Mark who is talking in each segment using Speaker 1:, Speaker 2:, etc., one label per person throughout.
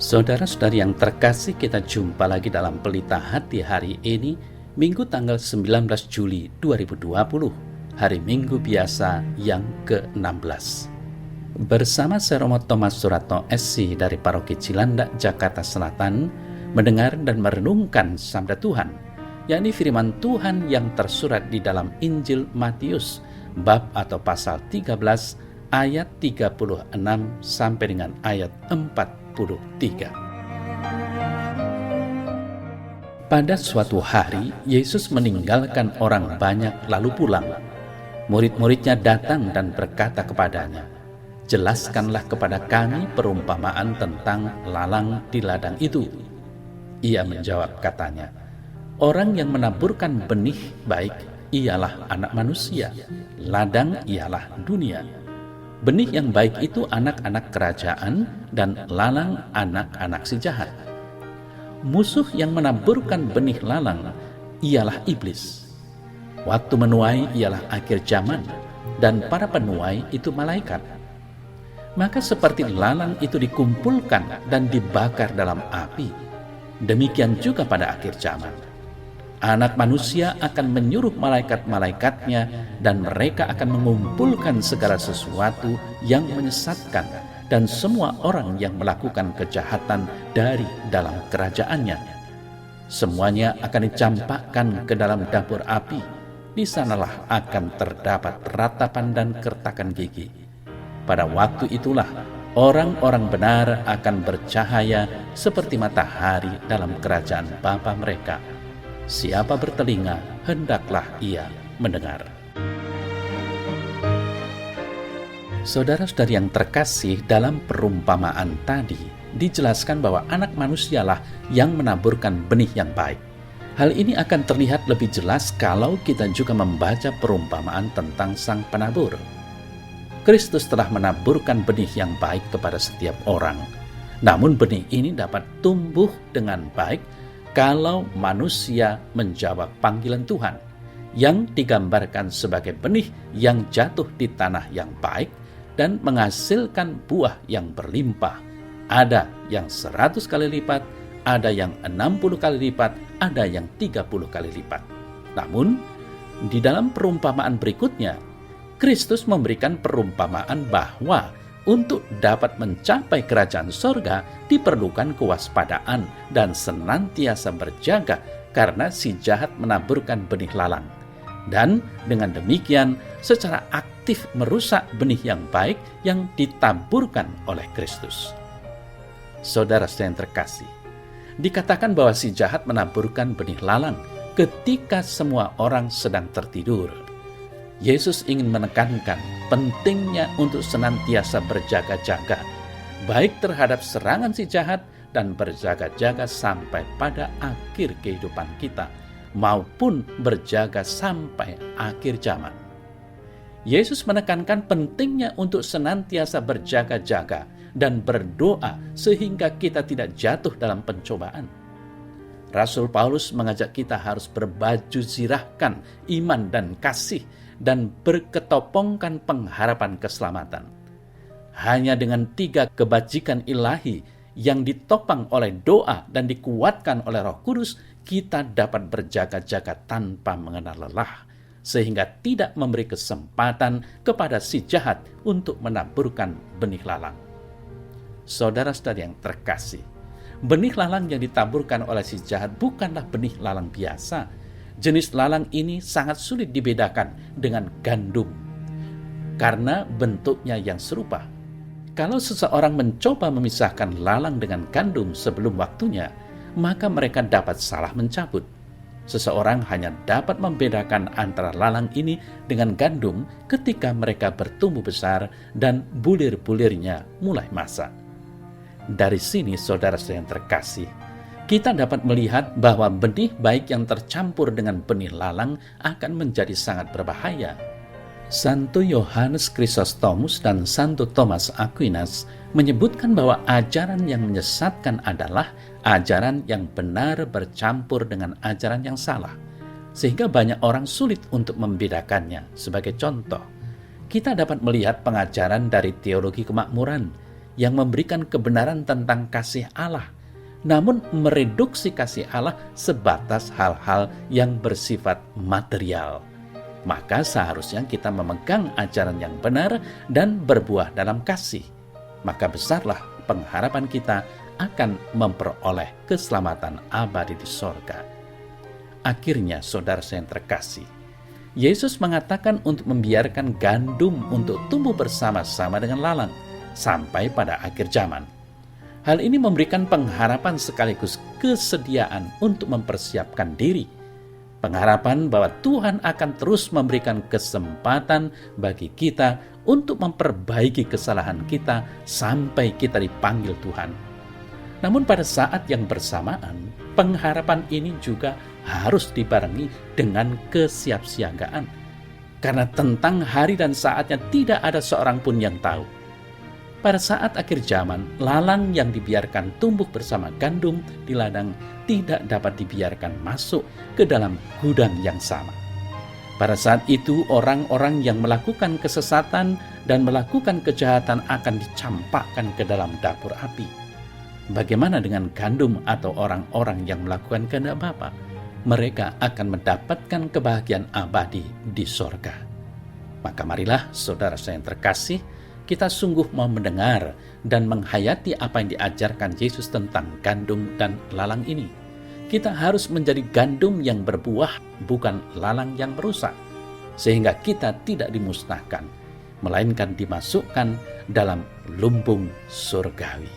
Speaker 1: Saudara-saudari yang terkasih, kita jumpa lagi dalam Pelita Hati hari ini, Minggu tanggal 19 Juli 2020, hari Minggu biasa yang ke-16. Bersama saya Romo Thomas Suratno SC dari Paroki Cilandak, Jakarta Selatan, mendengar dan merenungkan Sabda Tuhan, yakni firman Tuhan yang tersurat di dalam Injil Matius, bab atau pasal 13, ayat 36 sampai dengan ayat 43. Pada suatu hari, Yesus meninggalkan orang banyak lalu pulang. Murid-muridnya datang dan berkata kepadanya, "Jelaskanlah kepada kami perumpamaan tentang lalang di ladang itu." Ia menjawab katanya, "Orang yang menaburkan benih baik ialah anak manusia, ladang ialah dunia. Benih yang baik itu anak-anak kerajaan dan lalang anak-anak si jahat. Musuh yang menaburkan benih lalang ialah iblis. Waktu menuai ialah akhir zaman, dan para penuai itu malaikat. Maka seperti lalang itu dikumpulkan dan dibakar dalam api, demikian juga pada akhir zaman. Anak manusia akan menyuruh malaikat-malaikatnya dan mereka akan mengumpulkan segala sesuatu yang menyesatkan dan semua orang yang melakukan kejahatan dari dalam kerajaannya. Semuanya akan dicampakkan ke dalam dapur api. Di sanalah akan terdapat ratapan dan kertakan gigi. Pada waktu itulah orang-orang benar akan bercahaya seperti matahari dalam kerajaan Bapa mereka. Siapa bertelinga, hendaklah ia mendengar." Saudara-saudari yang terkasih, dalam perumpamaan tadi dijelaskan bahwa anak manusialah yang menaburkan benih yang baik. Hal ini akan terlihat lebih jelas kalau kita juga membaca perumpamaan tentang sang penabur. Kristus telah menaburkan benih yang baik kepada setiap orang. Namun benih ini dapat tumbuh dengan baik kalau manusia menjawab panggilan Tuhan, yang digambarkan sebagai benih yang jatuh di tanah yang baik dan menghasilkan buah yang berlimpah. Ada yang 100 kali lipat, ada yang 60 kali lipat, ada yang 30 kali lipat. Namun, di dalam perumpamaan berikutnya, Kristus memberikan perumpamaan bahwa untuk dapat mencapai kerajaan sorga diperlukan kewaspadaan dan senantiasa berjaga karena si jahat menaburkan benih lalang. Dan dengan demikian secara aktif merusak benih yang baik yang ditaburkan oleh Kristus. Saudara yang terkasih, dikatakan bahwa si jahat menaburkan benih lalang ketika semua orang sedang tertidur. Yesus ingin menekankan pentingnya untuk senantiasa berjaga-jaga, baik terhadap serangan si jahat dan berjaga-jaga sampai pada akhir kehidupan kita, maupun berjaga sampai akhir zaman. Yesus menekankan pentingnya untuk senantiasa berjaga-jaga dan berdoa sehingga kita tidak jatuh dalam pencobaan. Rasul Paulus mengajak kita harus berbaju zirahkan iman dan kasih dan berketopongkan pengharapan keselamatan. Hanya dengan 3 kebajikan ilahi yang ditopang oleh doa dan dikuatkan oleh Roh Kudus, kita dapat berjaga-jaga tanpa mengenal lelah, sehingga tidak memberi kesempatan kepada si jahat untuk menaburkan benih lalang. Saudara-saudari yang terkasih, benih lalang yang ditaburkan oleh si jahat bukanlah benih lalang biasa. Jenis lalang ini sangat sulit dibedakan dengan gandum karena bentuknya yang serupa. Kalau seseorang mencoba memisahkan lalang dengan gandum sebelum waktunya, maka mereka dapat salah mencabut. Seseorang hanya dapat membedakan antara lalang ini dengan gandum ketika mereka bertumbuh besar dan bulir-bulirnya mulai masak. Dari sini, saudara yang terkasih, kita dapat melihat bahwa benih baik yang tercampur dengan benih lalang akan menjadi sangat berbahaya. Santo Yohanes Chrysostomus dan Santo Thomas Aquinas menyebutkan bahwa ajaran yang menyesatkan adalah ajaran yang benar bercampur dengan ajaran yang salah, sehingga banyak orang sulit untuk membedakannya. Sebagai contoh, kita dapat melihat pengajaran dari teologi kemakmuran yang memberikan kebenaran tentang kasih Allah, namun mereduksi kasih Allah sebatas hal-hal yang bersifat material. Maka seharusnya kita memegang ajaran yang benar dan berbuah dalam kasih. Maka besarlah pengharapan kita akan memperoleh keselamatan abadi di sorga. Akhirnya, saudara yang terkasih, Yesus mengatakan untuk membiarkan gandum untuk tumbuh bersama-sama dengan lalang sampai pada akhir zaman. Hal ini memberikan pengharapan sekaligus kesediaan untuk mempersiapkan diri. Pengharapan bahwa Tuhan akan terus memberikan kesempatan bagi kita untuk memperbaiki kesalahan kita sampai kita dipanggil Tuhan. Namun pada saat yang bersamaan, pengharapan ini juga harus dibarengi dengan kesiapsiagaan. Karena tentang hari dan saatnya tidak ada seorang pun yang tahu. Pada saat akhir zaman, lalang yang dibiarkan tumbuh bersama gandum di ladang tidak dapat dibiarkan masuk ke dalam gudang yang sama. Pada saat itu, orang-orang yang melakukan kesesatan dan melakukan kejahatan akan dicampakkan ke dalam dapur api. Bagaimana dengan gandum atau orang-orang yang melakukan kehendak Bapa? Mereka akan mendapatkan kebahagiaan abadi di sorga. Maka marilah saudara saya yang terkasih, kita sungguh mau mendengar dan menghayati apa yang diajarkan Yesus tentang gandum dan lalang ini. Kita harus menjadi gandum yang berbuah, bukan lalang yang merusak, sehingga kita tidak dimusnahkan, melainkan dimasukkan dalam lumbung surgawi.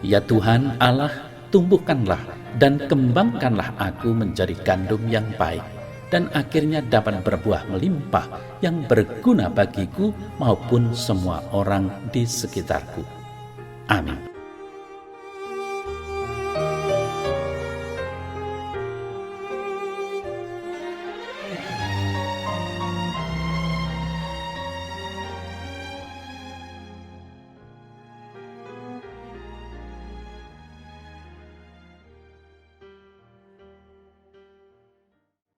Speaker 1: Ya Tuhan Allah, tumbuhkanlah dan kembangkanlah aku menjadi gandum yang baik, dan akhirnya dapat berbuah melimpah yang berguna bagiku maupun semua orang di sekitarku. Amin.